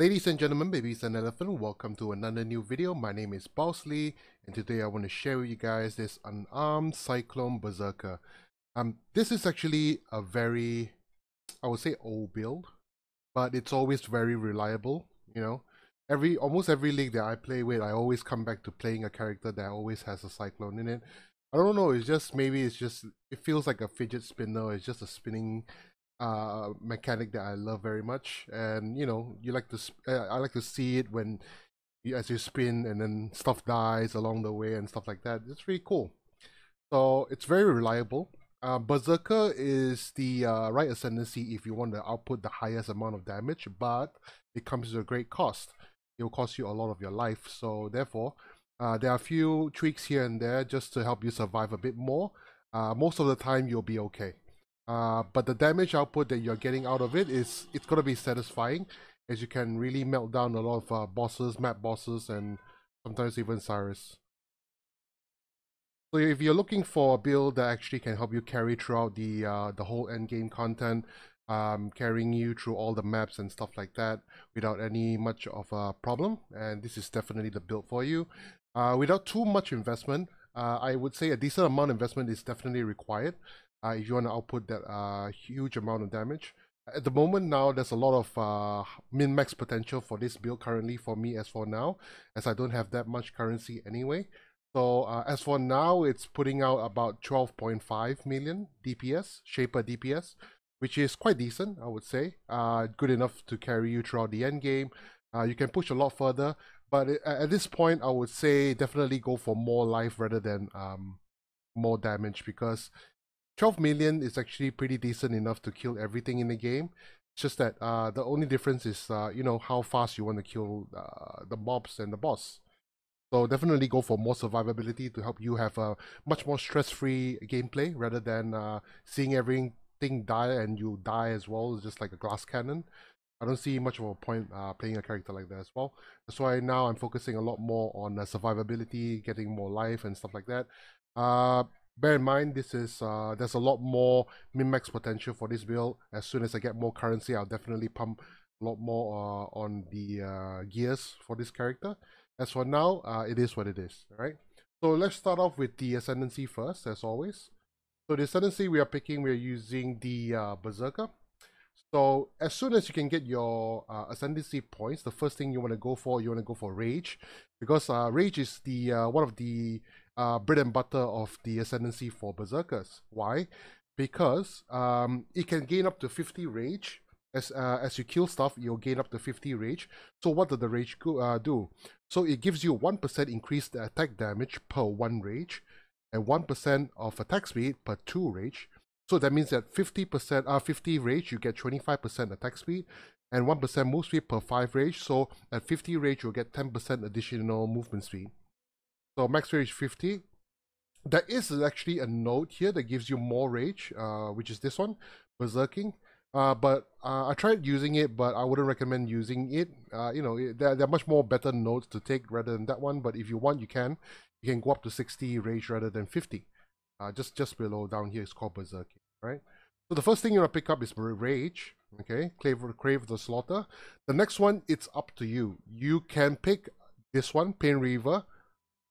Ladies and gentlemen, babies and elephant, welcome to another new video. My name is Bosley, and today I want to share with you guys this Unarmed Cyclone Berserker. This is actually a very, I would say, old build, but it's always very reliable. You know, almost every league that I play with, I always come back to playing a character that always has a Cyclone in it. I don't know. It's just it feels like a fidget spinner. It's just a spinning mechanic that I love very much, and you know, I like to see it when as you spin and then stuff dies along the way and stuff like that. It's really cool. So it's very reliable. Berserker is the right ascendancy if you want to output the highest amount of damage, but it comes at a great cost. It will cost you a lot of your life, so therefore there are a few tweaks here and there just to help you survive a bit more. Most of the time you'll be okay. But the damage output that you're getting out of it's going to be satisfying, as you can really melt down a lot of bosses, map bosses, and sometimes even Cyrus. So if you're looking for a build that actually can help you carry throughout the whole endgame content, carrying you through all the maps and stuff like that without any much of a problem, and this is definitely the build for you. Without too much investment, I would say a decent amount of investment is definitely required. If you want to output that huge amount of damage. At the moment now, there's a lot of min-max potential for this build currently for me as for now, as I don't have that much currency anyway. So as for now, it's putting out about 12.5 million DPS, Shaper DPS, which is quite decent, I would say. Good enough to carry you throughout the end game. You can push a lot further, but at this point, I would say definitely go for more life rather than more damage, because 12 million is actually pretty decent enough to kill everything in the game. It's just that the only difference is, you know, how fast you want to kill the mobs and the boss. So definitely go for more survivability to help you have a much more stress-free gameplay rather than seeing everything die and you die as well. It's just like a glass cannon. I don't see much of a point playing a character like that as well. That's why now I'm focusing a lot more on survivability, getting more life and stuff like that. Bear in mind, this is there's a lot more min-max potential for this build. As soon as I get more currency, I'll definitely pump a lot more on the gears for this character. As for now, it is what it is. Alright, so let's start off with the Ascendancy first, as always. So the Ascendancy we're using the Berserker. So as soon as you can get your Ascendancy points, the first thing you want to go for Rage, because Rage is the one of the bread and butter of the Ascendancy for Berserkers. Why? Because it can gain up to 50 Rage. As you kill stuff, you'll gain up to 50 Rage. So what does the Rage do? So it gives you 1% increased attack damage per 1 Rage, and 1% of attack speed per 2 Rage. So that means that 50 Rage, you get 25% attack speed, and 1% move speed per 5 Rage. So at 50 Rage, you'll get 10% additional movement speed. So max Rage 50. There is actually a node here that gives you more Rage, which is this one, Berserking. But I tried using it, but I wouldn't recommend using it. You know, there are much more better nodes to take rather than that one. But if you want, you can go up to 60 Rage rather than 50. Just below down here is called Berserking, right? So the first thing you want to pick up is Rage, okay? Crave the Slaughter. The next one, it's up to you. You can pick this one, Pain Reaver,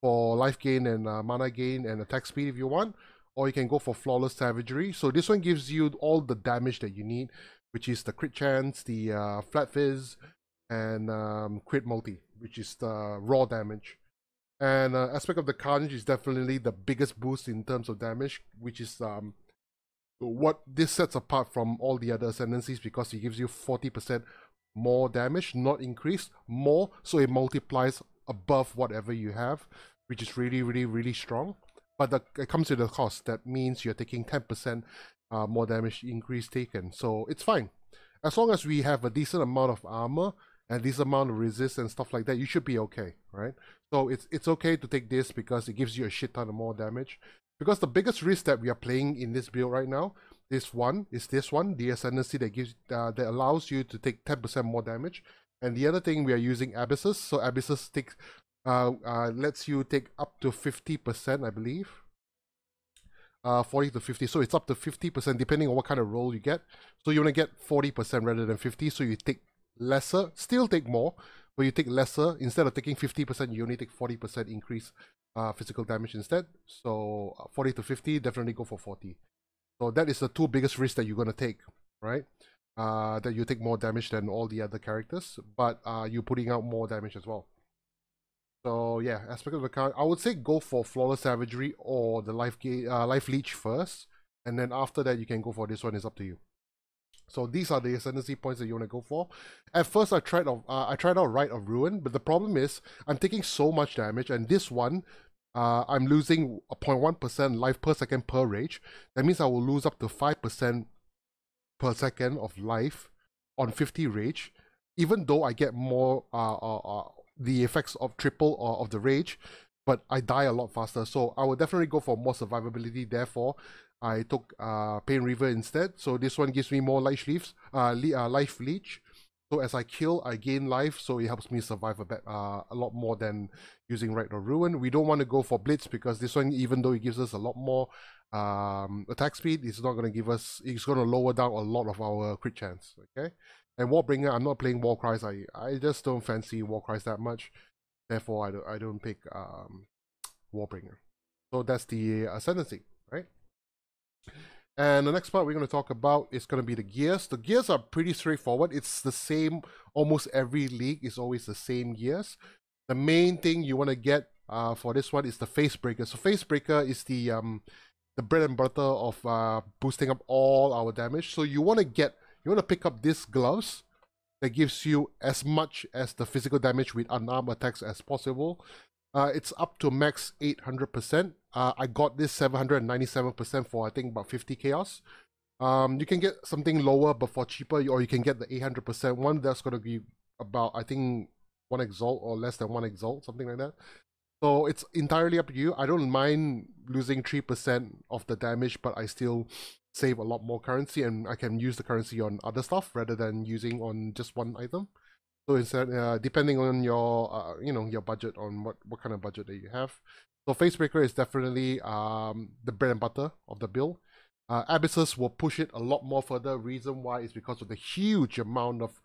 for life gain and mana gain and attack speed if you want, or you can go for Flawless Savagery. So this one gives you all the damage that you need, which is the crit chance, the flat fizz, and crit multi, which is the raw damage. And Aspect of the Carnage is definitely the biggest boost in terms of damage, which is what this sets apart from all the other Ascendancies, because it gives you 40% more damage, not increased, more, so it multiplies above whatever you have, which is really, really, really strong. But it comes with a cost. That means you're taking 10% more damage increase taken. So it's fine. As long as we have a decent amount of armor and this amount of resist and stuff like that, you should be okay, right? So it's okay to take this because it gives you a shit ton of more damage. Because the biggest risk that we are playing in this build right now, this one, the Ascendancy that gives that allows you to take 10% more damage. And the other thing, we are using Abyssus. So Abyssus takes lets you take up to 50%, I believe. 40 to 50, so it's up to 50% depending on what kind of roll you get. So you want to get 40% rather than 50, so you take lesser, still take more, but you take lesser. Instead of taking 50%, you only take 40% increase physical damage instead. So 40 to 50, definitely go for 40. So that is the two biggest risks that you're going to take, right? That you take more damage than all the other characters, but you're putting out more damage as well. So yeah, aspect of the card, I would say go for Flawless Savagery or the Life Leech first, and then after that you can go for this one. It's up to you. So these are the Ascendancy points that you want to go for. At first I tried out Rite of Ruin, but the problem is I'm taking so much damage, and this one I'm losing 0.1% life per second per rage. That means I will lose up to 5% per second of life on 50 rage, even though I get more the effects of triple of the rage, but I die a lot faster. So I will definitely go for more survivability. Therefore, I took Pain Reaver instead. So this one gives me more life leech. So as I kill, I gain life, so it helps me survive a lot more than using Rite of Ruin. We don't want to go for Blitz because this one, even though it gives us a lot more attack speed, it's not going to give us, it's going to lower down a lot of our crit chance, okay? And Warbringer, I'm not playing Warcries. I just don't fancy Warcries that much. Therefore, I don't pick Warbringer. So that's the Ascendancy, right? And the next part we're going to talk about is going to be the gears. The gears are pretty straightforward. It's the same, almost every league is always the same gears. The main thing you want to get for this one is the Facebreaker. So Facebreaker is the bread and butter of boosting up all our damage. So you want to pick up these gloves that gives you as much as the physical damage with unarmed attacks as possible. It's up to max 800%. I got this 797% for I think about 50 chaos. You can get something lower but for cheaper, or you can get the 800% one. That's going to be about, I think, 1 exalt or less than 1 exalt, something like that. So it's entirely up to you. I don't mind losing 3% of the damage, but I still save a lot more currency, and I can use the currency on other stuff rather than using on just one item. So instead, depending on your, your budget, on what kind of budget that you have. So Facebreaker is definitely the bread and butter of the build. Abyssus will push it a lot more further. Reason why is because of the huge amount of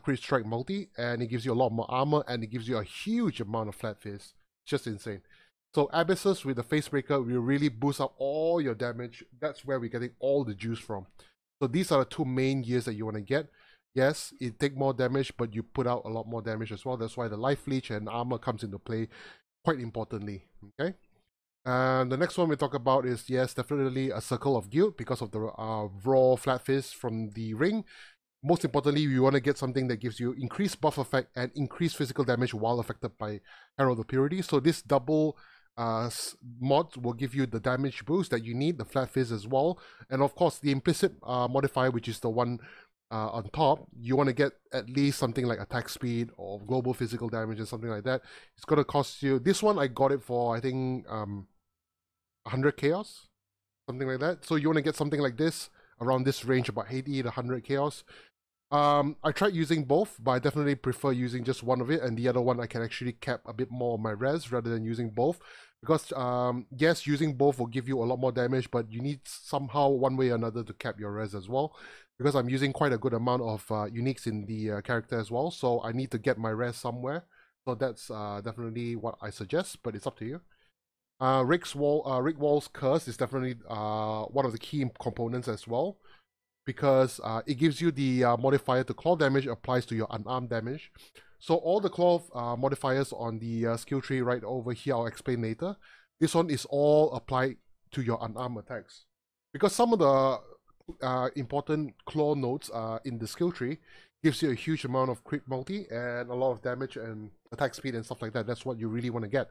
crit strike multi, and it gives you a lot more armor, and it gives you a huge amount of flat fist. Just insane. So Abyssus with the Facebreaker will really boost up all your damage. That's where we're getting all the juice from. So these are the two main gears that you want to get. Yes, it takes more damage, but you put out a lot more damage as well. That's why the Life Leech and armor comes into play quite importantly. Okay. And the next one we talk about is, yes, definitely a Circle of Guilt because of the raw flat fist from the ring. Most importantly, you want to get something that gives you increased buff effect and increased physical damage while affected by Herald of Purity. So this double mod will give you the damage boost that you need, the flat fist as well. And of course, the implicit modifier, which is the one on top, you want to get at least something like attack speed or global physical damage or something like that. It's going to cost you, this one I got it for, I think, 100 chaos, something like that. So you want to get something like this, around this range, about 80 to 100 chaos. I tried using both, but I definitely prefer using just one of it, and the other one I can actually cap a bit more of my res rather than using both. Because, yes, using both will give you a lot more damage, but you need somehow, one way or another, to cap your res as well. Because I'm using quite a good amount of uniques in the character as well, so I need to get my res somewhere. So that's definitely what I suggest, but it's up to you. Rick Wall's Curse is definitely one of the key components as well, because it gives you the modifier to claw damage applies to your unarmed damage. So all the claw modifiers on the skill tree right over here, I'll explain later. This one is all applied to your unarmed attacks. Because some of the important claw nodes in the skill tree gives you a huge amount of crit multi and a lot of damage and attack speed and stuff like that. That's what you really want to get.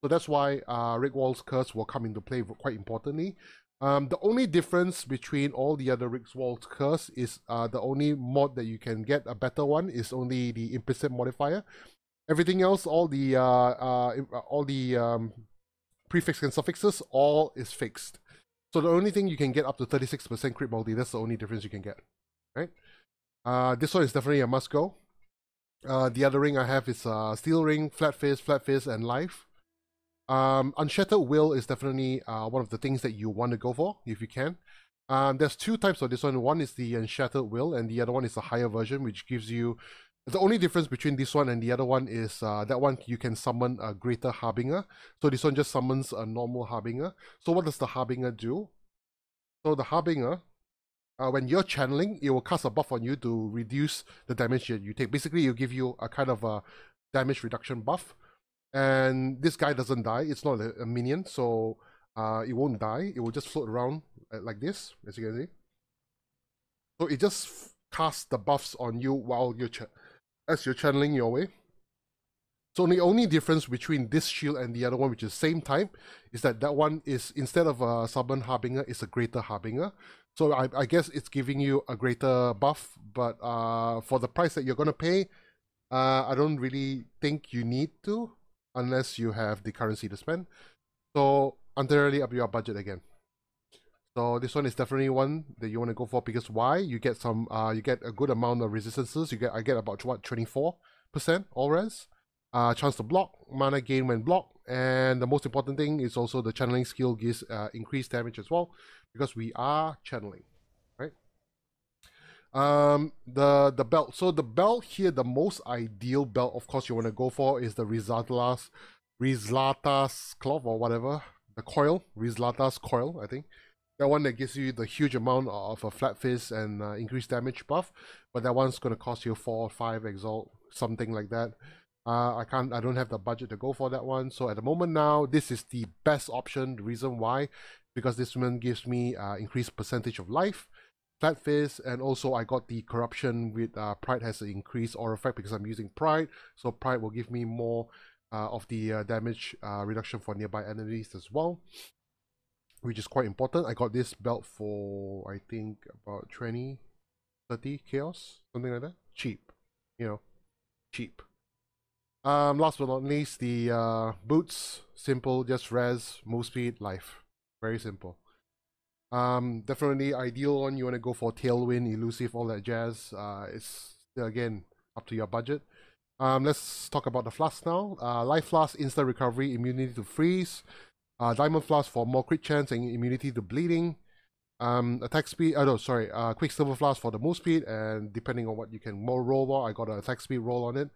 So that's why Rick Wall's Curse will come into play quite importantly. The only difference between all the other Rick Wall's Curse is the only mod that you can get a better one is only the implicit modifier. Everything else, all the prefix and suffixes, all is fixed. So the only thing you can get up to 36% crit multi. That's the only difference you can get, right? This one is definitely a must go. The other ring I have is Steel Ring, Flat Fist, and Life. Unshattered Will is definitely one of the things that you want to go for if you can. There's two types of this one. One is the Unshattered Will, and the other one is a higher version, which gives you... The only difference between this one and the other one is that one you can summon a Greater Harbinger. So this one just summons a normal Harbinger. So what does the Harbinger do? So the Harbinger, when you're channeling, it will cast a buff on you to reduce the damage that you take. Basically, it'll give you a kind of a damage reduction buff. And this guy doesn't die. It's not a minion, so it won't die. It will just float around like this, as you can see. So it just casts the buffs on you while you're as you're channeling your way. So the only difference between this shield and the other one, which is same type, is that that one is, instead of a Summon Harbinger, it's a Greater Harbinger. So I guess it's giving you a greater buff, but for the price that you're going to pay, I don't really think you need to, unless you have the currency to spend. So entirely up to your budget again. So this one is definitely one that you want to go for, because why? You get some, you get a good amount of resistances. I get about what, 24% all res. Chance to block, mana gain when blocked, and the most important thing is also the channeling skill gives increased damage as well, because we are channeling, right? The belt. So the belt here, the most ideal belt, of course, you want to go for is the Rizlata's cloth or whatever, the coil, Rizlata's coil, I think. That one that gives you the huge amount of a flat fist and increased damage buff, but that one's going to cost you 4 or 5 exalt, something like that. I don't have the budget to go for that one. So at the moment now, this is the best option. The reason why, because this one gives me increased percentage of life, flat fist, and also I got the corruption with pride has an increased aura effect because I'm using pride. So pride will give me more of the damage reduction for nearby enemies as well, which is quite important. I got this belt for, I think, about 20, 30 chaos, something like that. Cheap, you know, cheap. Last but not least, the boots. Simple, just res, move speed, life. Very simple. Definitely ideal one. You want to go for tailwind, elusive, all that jazz. It's again up to your budget. Let's talk about the flask now. Life flask, instant recovery, immunity to freeze. Diamond flask for more crit chance and immunity to bleeding. Attack speed. Quicksilver flask for the move speed, and depending on what you can more roll on, I got an attack speed roll on it.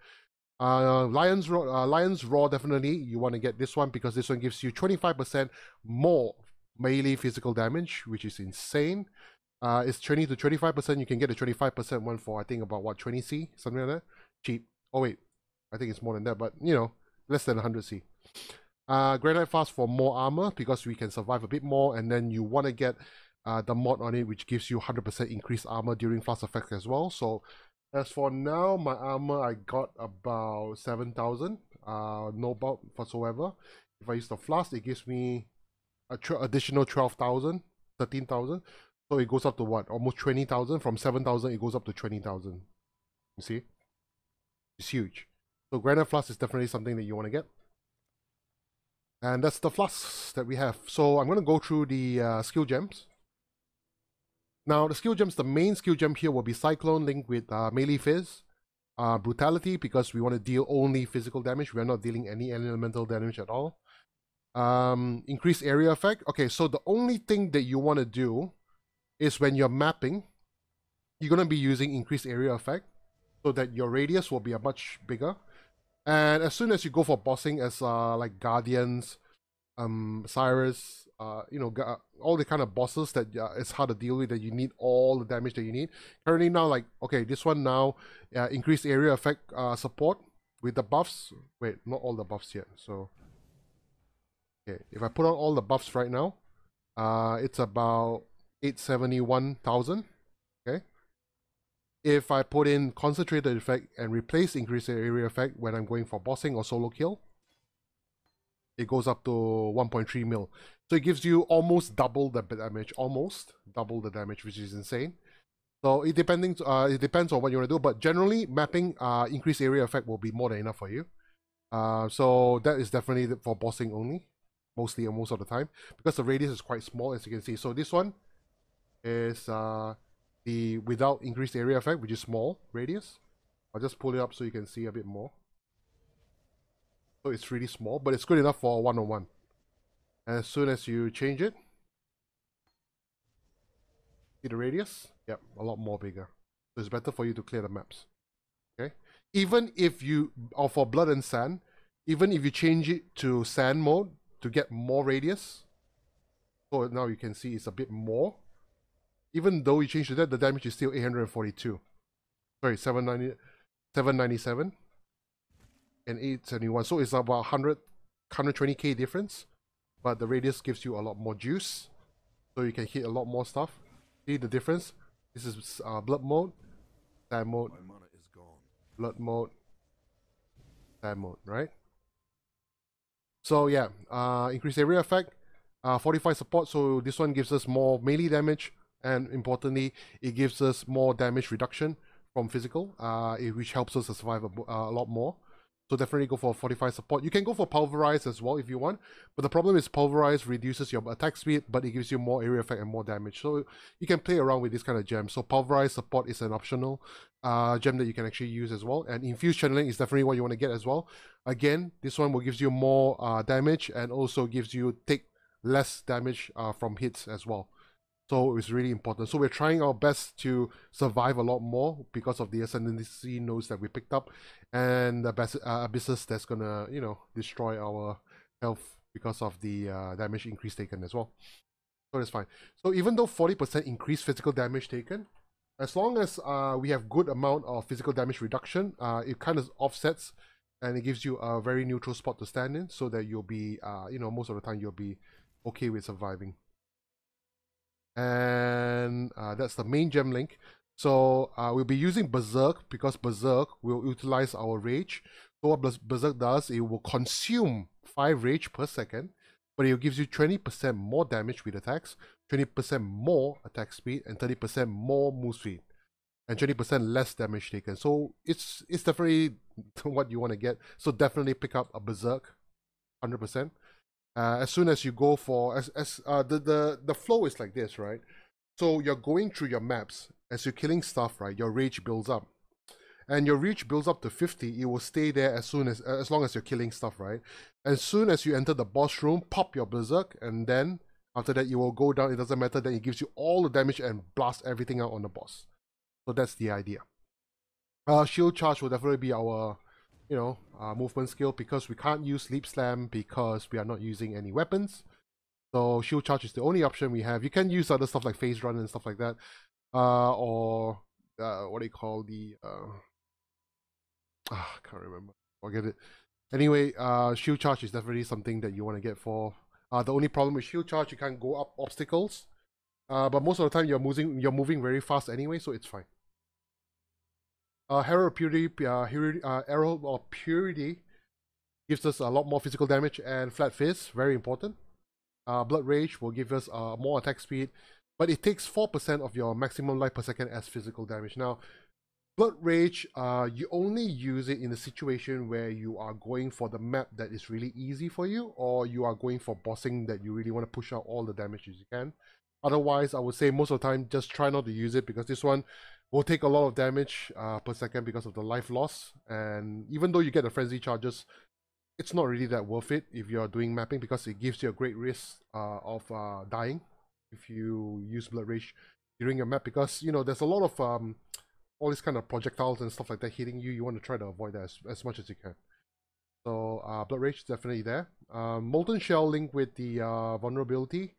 Lion's Roar, definitely you want to get this one, because this one gives you 25% more melee physical damage, which is insane. It's 20 to 25%. You can get a 25% one for, I think, about what, 20C, something like that. Cheap. Oh wait, I think it's more than that, but you know, less than 100C. Granite Flask for more armor, because we can survive a bit more, and then you want to get the mod on it, which gives you 100% increased armor during flask effect as well. So as for now, my armor, I got about 7,000, no bulk whatsoever. If I use the flask, it gives me an additional 12,000, 13,000. So it goes up to what? Almost 20,000. From 7,000, it goes up to 20,000. You see? It's huge. So Granite Flask is definitely something that you want to get. And that's the flasks that we have. So I'm going to go through the skill gems. Now, the skill gems, the main skill gem here will be Cyclone linked with melee fizz. Brutality, because we want to deal only physical damage. We are not dealing any elemental damage at all. Increased area effect. Okay, so the only thing that you want to do is when you're mapping, you're going to be using increased area effect so that your radius will be a much bigger. And as soon as you go for bossing as like Guardians, Cyrus, you know, all the kind of bosses that it's hard to deal with, that you need all the damage that you need. Currently now, like, okay, this one now, increased area effect support with the buffs. Wait, not all the buffs yet. So, okay, if I put on all the buffs right now, it's about 871,000. Okay. If I put in concentrated effect and replace increased area effect when I'm going for bossing or solo kill, it goes up to 1.3 mil. So it gives you almost double the damage, almost double the damage, which is insane. So it depends on what you want to do, but generally mapping increased area effect will be more than enough for you. So that is definitely for bossing only, mostly or most of the time, because the radius is quite small, as you can see. So this one is the without increased area effect, which is small radius. I'll just pull it up so you can see a bit more. So it's really small, but it's good enough for one-on-one. As soon as you change it, See the radius? Yep, a lot more bigger. So it's better for you to clear the maps. Okay? Even if you, or for Blood and Sand, even if you change it to Sand mode to get more radius, so now you can see it's a bit more. Even though you change to that, the damage is still 842. Sorry, 797 and 871. So it's about 120k difference. But the radius gives you a lot more juice. So you can hit a lot more stuff. See the difference? This is blood mode, sand mode, blood mode, sand mode, right? So yeah, increased area effect, 45 support. So this one gives us more melee damage. And importantly, it gives us more damage reduction from physical, which helps us to survive a lot more. So definitely go for 45 support. You can go for Pulverize as well if you want. But the problem is Pulverize reduces your attack speed, but it gives you more area effect and more damage. So you can play around with this kind of gem. So Pulverize support is an optional gem that you can actually use as well. And Infused Channeling is definitely what you want to get as well. Again, this one will give you more damage and also gives you take less damage from hits as well. So it's really important. So we're trying our best to survive a lot more because of the Ascendancy nodes that we picked up, and the abyssus that's gonna, you know, destroy our health because of the damage increase taken as well. So that's fine. So even though 40% increased physical damage taken, as long as we have good amount of physical damage reduction, it kind of offsets and it gives you a very neutral spot to stand in, so that you'll be, you know, most of the time you'll be okay with surviving. And that's the main gem link. So we'll be using Berserk because Berserk will utilize our rage. So what Berserk does, it will consume 5 rage per second, but it gives you 20% more damage with attacks, 20% more attack speed, and 30% more move speed, and 20% less damage taken. So it's definitely what you want to get. So definitely pick up a Berserk, 100%. As soon as you go for, the flow is like this, right? So you're going through your maps, as you're killing stuff, right? Your rage builds up. And your rage builds up to 50, it will stay there as long as you're killing stuff, right? As soon as you enter the boss room, pop your Berserk, and then after that you will go down, it doesn't matter, then it gives you all the damage and blast everything out on the boss. So that's the idea. Shield Charge will definitely be our, you know, movement skill, because we can't use Leap Slam because we are not using any weapons. So Shield Charge is the only option we have. You can use other stuff like Phase Run and stuff like that, or what do you call the I can't remember. Forget it. Anyway, Shield Charge is definitely something that you want to get for. The only problem with Shield Charge, you can't go up obstacles, but most of the time you're moving very fast anyway, so it's fine. Herald of Purity, Herald of Purity gives us a lot more physical damage, and Flat Fist, very important. Blood Rage will give us more attack speed, but it takes 4% of your maximum life per second as physical damage. Now, Blood Rage, you only use it in a situation where you are going for the map that is really easy for you, or you are going for bossing that you really want to push out all the damage as you can. Otherwise, I would say most of the time, just try not to use it, because this one will take a lot of damage per second because of the life loss. And even though you get the frenzy charges, it's not really that worth it if you're doing mapping, because it gives you a great risk of dying if you use Blood Rage during your map, because, you know, there's a lot of all these kind of projectiles and stuff like that hitting you. You want to try to avoid that as much as you can. So Blood Rage is definitely there. Molten Shell linked with the vulnerability,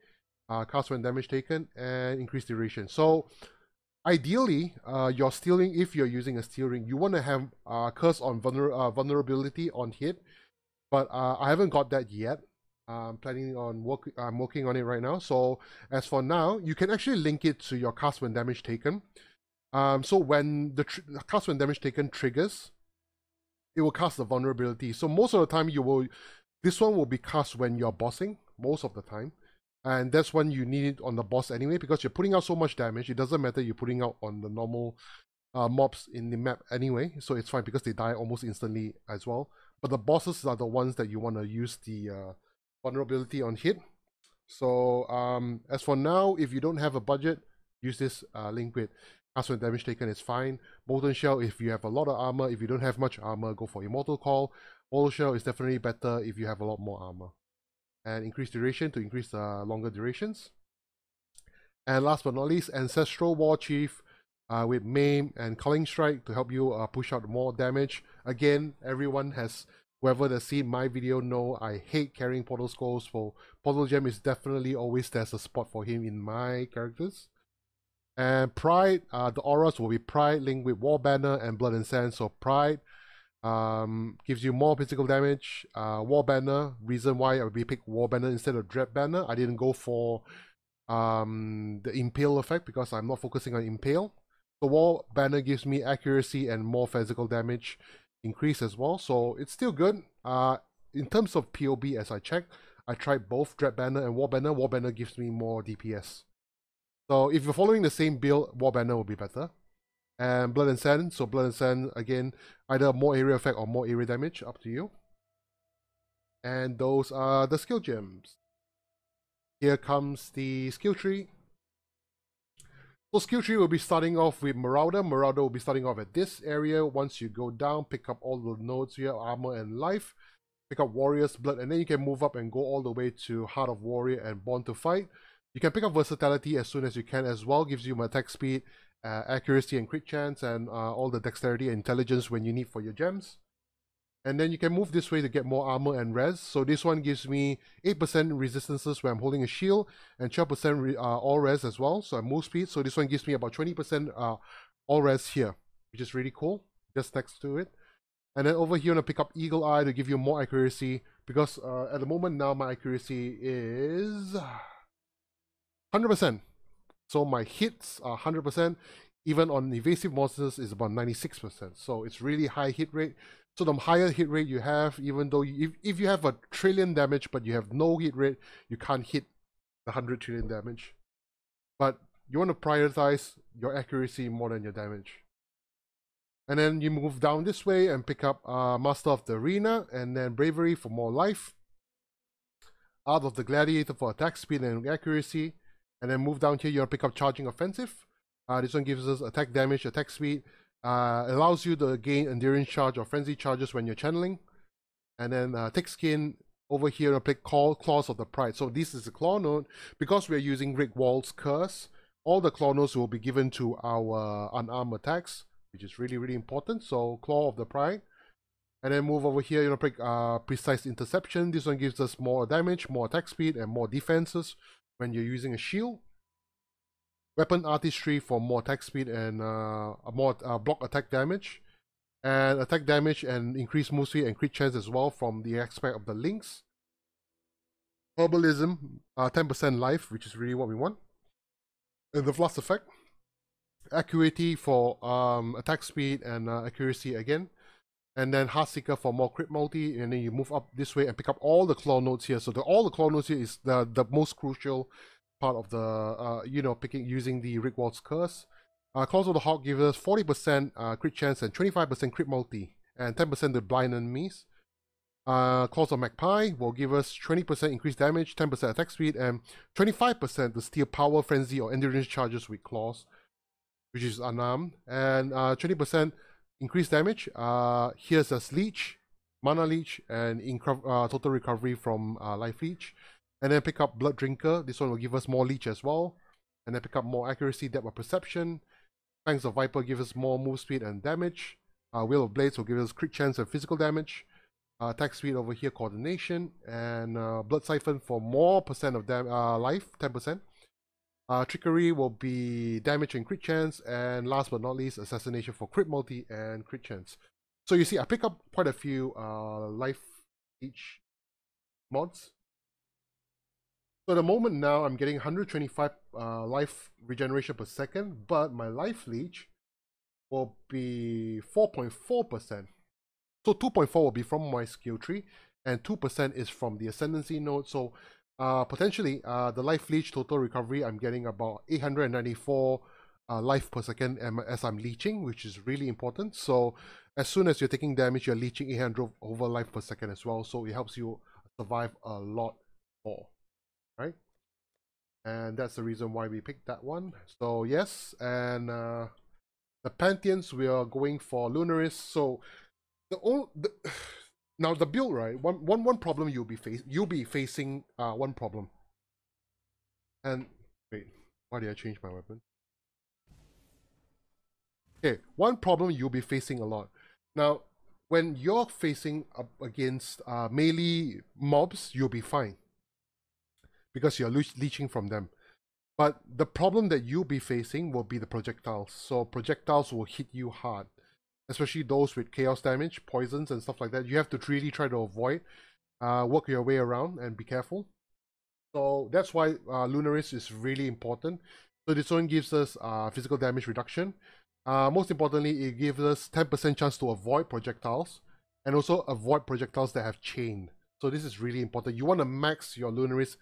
cast when damage taken, and increased duration. So ideally, you're stealing, if you're using a steel ring, you want to have curse on vulnerability on hit, but I haven't got that yet. I'm planning on I'm working on it right now. So as for now, you can actually link it to your cast when damage taken. So when the cast when damage taken triggers, it will cast the vulnerability. So most of the time this one will be cast when you're bossing, most of the time. And that's when you need it on the boss anyway, because you're putting out so much damage. It doesn't matter you're putting out on the normal mobs in the map anyway, so it's fine because they die almost instantly as well. But the bosses are the ones that you want to use the vulnerability on hit. So as for now, if you don't have a budget, use this link with cast when damage taken is fine. Molten Shell, if you have a lot of armor. If you don't have much armor, go for Immortal Call. Molten Shell is definitely better if you have a lot more armor. And increase duration to increase longer durations. And last but not least, Ancestral War Chief with Maim and Culling Strike to help you push out more damage. Again, everyone has, whoever has seen my video know I hate carrying Portal Skulls, so Portal Gem is definitely always there's a spot for him in my characters. And Pride, the auras will be Pride linked with War Banner and Blood and Sand. So Pride gives you more physical damage. War Banner, reason why I would be pick War Banner instead of Dread Banner. I didn't go for the Impale effect because I'm not focusing on Impale. So War Banner gives me accuracy and more physical damage increase as well. So it's still good. In terms of POB, as I checked, I tried both Dread Banner and War Banner. War Banner gives me more DPS. So if you're following the same build, War Banner will be better. And Blood and Sand, so Blood and Sand, again, either more area effect or more area damage, up to you. And those are the skill gems. Here comes the skill tree. So skill tree will be starting off with Marauder. Marauder will be starting off at this area. Once you go down, pick up all the nodes here, Armor and Life. Pick up Warrior's Blood, and then you can move up and go all the way to Heart of Warrior and Born to Fight. You can pick up Versatility as soon as you can as well. Gives you attack speed, accuracy and crit chance, and all the dexterity and intelligence when you need for your gems. And then you can move this way to get more armor and res. So this one gives me 8% resistances when I'm holding a shield, and 12% all res as well. So I move speed. So this one gives me about 20% all res here, which is really cool, just next to it. And then over here, I'm going to pick up Eagle Eye to give you more accuracy, because at the moment now my accuracy is 100%. So my hits are 100%. Even on evasive monsters is about 96%. So it's really high hit rate. So the higher hit rate you have, even though if you have a trillion damage but you have no hit rate, you can't hit the 100 trillion damage. But you want to prioritize your accuracy more than your damage. And then you move down this way and pick up Master of the Arena, and then Bravery for more life. Art of the Gladiator for attack speed and accuracy. And then move down here, you'll pick up Charging Offensive. This one gives us attack damage, attack speed. Allows you to gain Endurance Charge or Frenzy Charges when you're channeling. And then Thick Skin over here, I'll pick Claws of the Pride. So this is a claw node. Because we're using Rick Wall's Curse, all the claw nodes will be given to our unarmed attacks, which is really, really important. So Claw of the Pride. And then move over here, pick Precise Interception. This one gives us more damage, more attack speed, and more defenses when you're using a shield. Weapon Artistry for more attack speed and more block attack damage. And attack damage and increased move speed and crit chance as well from the aspect of the links. Herbalism, 10% life, which is really what we want. And the Flask effect. Acuity for attack speed and accuracy again. And then Heartseeker for more crit multi. And then you move up this way and pick up all the claw nodes here. So all the claw nodes here is the most crucial part of the using the Rick Wall's Curse. Claws of the Hawk gives us 40% crit chance and 25% crit multi, and 10% to blind enemies. Claws of Magpie will give us 20% increased damage, 10% attack speed, and 25% to steal power, frenzy, or endurance charges with claws, which is unarmed, and 20% increased damage. Here's a leech, mana leech, and total recovery from life leech. And then pick up Blood Drinker. This one will give us more leech as well. And then pick up more accuracy, depth of perception. Fangs of Viper give us more move speed and damage. Wheel of Blades will give us crit chance and physical damage. Attack speed over here, coordination. And Blood Siphon for more percent of life, 10%. Trickery will be damage and crit chance. And last but not least, Assassination for crit multi and crit chance. So you see, I pick up quite a few life each mods. So at the moment now, I'm getting 125 life regeneration per second, but my life leech will be 4.4%. So 2.4 will be from my skill tree, and 2% is from the Ascendancy node. So potentially, the life leech total recovery, I'm getting about 894 life per second as I'm leeching, which is really important. So as soon as you're taking damage, you're leeching 800 over life per second as well. So it helps you survive a lot more. Right, and that's the reason why we picked that one. So yes, and the Pantheons, we are going for Lunaris. So now the build, right? One problem you'll be facing one problem. And wait, Why did I change my weapon? Okay, one problem you'll be facing a lot. Now, when you're facing up against melee mobs, you'll be fine because you're leeching from them. But the problem that you'll be facing will be the projectiles. So projectiles will hit you hard, especially those with chaos damage, poisons, and stuff like that. You have to really try to avoid, work your way around, and be careful. So that's why Lunaris is really important. So this one gives us physical damage reduction. Most importantly, it gives us 10% chance to avoid projectiles, and also avoid projectiles that have chain. So this is really important. You want to max your Lunaris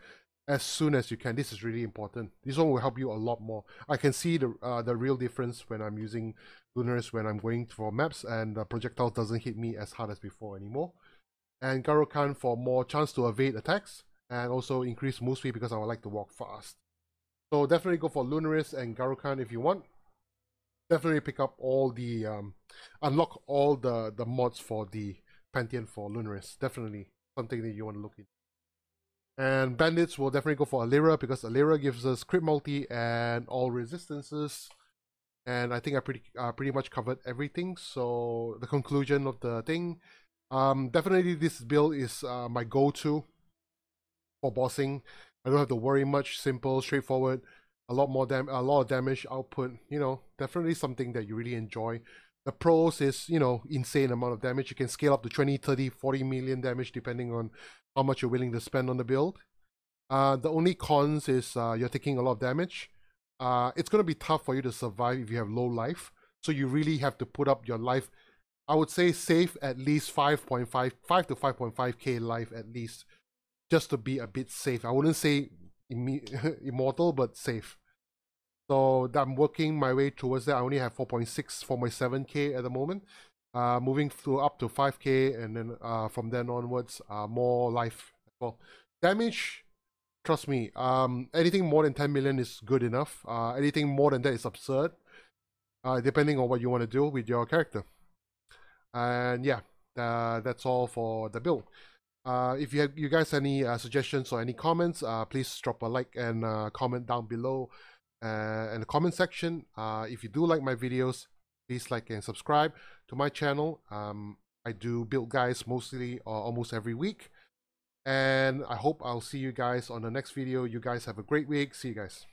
as soon as you can. This is really important. This one will help you a lot more. I can see the real difference when I'm using Lunaris when I'm going for maps, and the projectile doesn't hit me as hard as before anymore. And Garokan for more chance to evade attacks, and also increase move speed because I would like to walk fast. So definitely go for Lunaris and Garokan if you want. Definitely pick up all the unlock all the mods for the Pantheon for Lunaris. Definitely something that you want to look into. And Bandits will definitely go for Alira because Alira gives us crit multi and all resistances. And I think I pretty much covered everything. So the conclusion of the thing, definitely this build is my go-to for bossing. I don't have to worry much. Simple, straightforward. A lot of damage output. You know, definitely something that you really enjoy. The pros is, you know, insane amount of damage. You can scale up to 20, 30, 40 million damage depending on how much you're willing to spend on the build. The only cons is you're taking a lot of damage. It's going to be tough for you to survive if you have low life. So you really have to put up your life. I would say save at least 5 to 5.5k life at least, just to be a bit safe. I wouldn't say immortal, but safe. So I'm working my way towards that. I only have 4.6, 4.7k at the moment. Moving through up to 5k, and then from then onwards, more life. Well, damage, trust me, anything more than 10 million is good enough. Anything more than that is absurd, depending on what you want to do with your character. And yeah, that's all for the build. If you guys have any suggestions or any comments, please drop a like and comment down below in the comment section. If you do like my videos, please like and subscribe to my channel. I do build guides mostly or almost every week. And I hope I'll see you guys on the next video. You guys have a great week. See you guys.